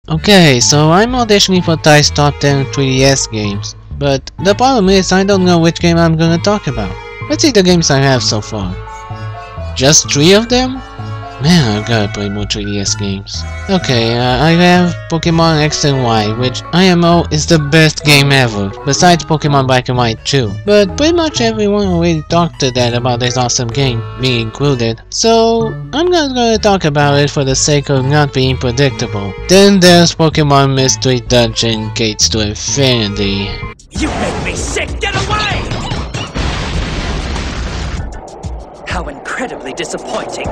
Okay, so I'm auditioning for Ty's top 10 3DS games, but the problem is I don't know which game I'm gonna talk about. Let's see the games I have so far. Just 3 of them? Man, I've gotta play more 3DS games. Okay, I have Pokemon X and Y, which IMO is the best game ever, besides Pokemon Black and White 2. But pretty much everyone already talked to that about this awesome game, me included. So, I'm not gonna talk about it for the sake of not being predictable. Then there's Pokemon Mystery Dungeon Gates to Infinity. You make me sick! Get away! How incredibly disappointing.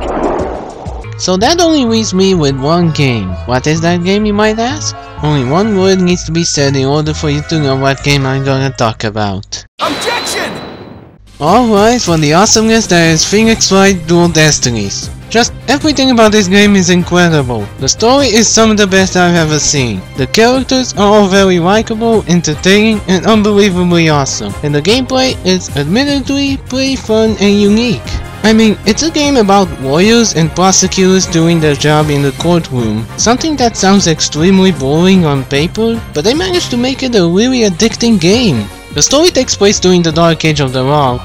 So that only leaves me with one game. What is that game, you might ask? Only one word needs to be said in order for you to know what game I'm gonna talk about. Objection! Alright, for the awesomeness that is Phoenix Wright Dual Destinies. Just everything about this game is incredible. The story is some of the best I've ever seen. The characters are all very likable, entertaining, and unbelievably awesome. And the gameplay is admittedly pretty fun and unique. I mean, it's a game about lawyers and prosecutors doing their job in the courtroom. Something that sounds extremely boring on paper, but they managed to make it a really addicting game. The story takes place during the Dark Age of the Law,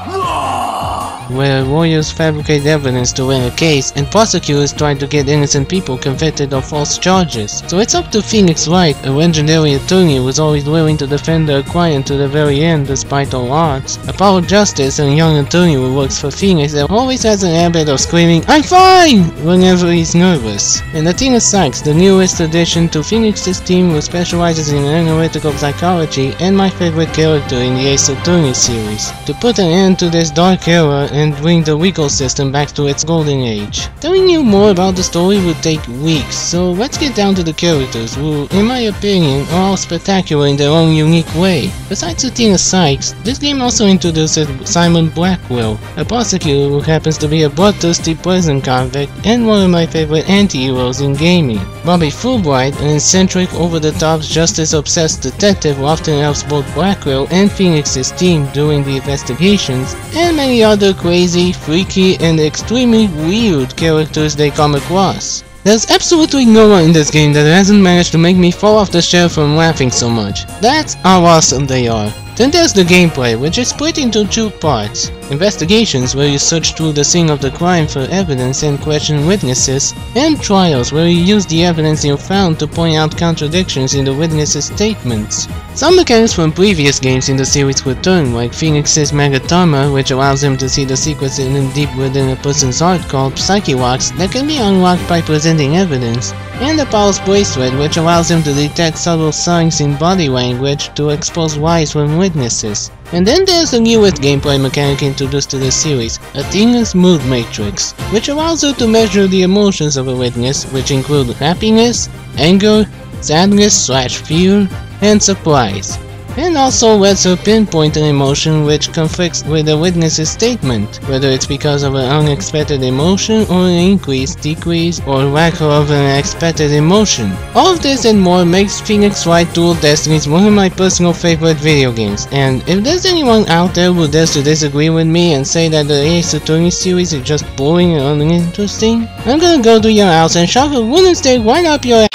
where lawyers fabricate evidence to win a case and prosecutors try to get innocent people convicted of false charges. So it's up to Phoenix Wright, a legendary attorney who is always willing to defend their client to the very end despite all odds. Apollo Justice, a young attorney who works for Phoenix and always has an habit of screaming "I'm fine!" whenever he's nervous. And Athena Sykes, the newest addition to Phoenix's team who specializes in analytical psychology and my favorite character in the Ace Attorney series, to put an end to this dark era and bring the legal system back to its golden age. Telling you more about the story would take weeks, so let's get down to the characters who, in my opinion, are all spectacular in their own unique way. Besides Athena Sykes, this game also introduces Simon Blackwell, a prosecutor who happens to be a bloodthirsty prison convict and one of my favorite anti-heroes in gaming. Bobby Fulbright, an eccentric, over-the-top, justice-obsessed detective who often helps both Blackwell and Phoenix's team during the investigations, and many other crazy, freaky, and extremely weird characters they come across. There's absolutely no one in this game that hasn't managed to make me fall off the chair from laughing so much. That's how awesome they are. Then there's the gameplay, which is split into 2 parts. Investigations, where you search through the scene of the crime for evidence and question witnesses, and trials, where you use the evidence you found to point out contradictions in the witnesses' statements. Some mechanics from previous games in the series return, like Phoenix's Megatarma, which allows him to see the secrets hidden deep within a person's heart called Psyche Locks that can be unlocked by presenting evidence, and Apollo's Bracelet, which allows him to detect subtle signs in body language to expose lies from witnesses. And then there's the newest gameplay mechanic introduced to the series, Athena's Mood Matrix, which allows her to measure the emotions of a witness, which include happiness, anger, sadness/fear, and surprise. And also lets her pinpoint an emotion which conflicts with the witness's statement, whether it's because of an unexpected emotion or an increase, decrease, or lack of an expected emotion. All of this and more makes Phoenix Wright Dual Destinies one of my personal favorite video games, and if there's anyone out there who dares to disagree with me and say that the Ace Attorney series is just boring and uninteresting, I'm gonna go to your house and shove a wooden stake right up your ass.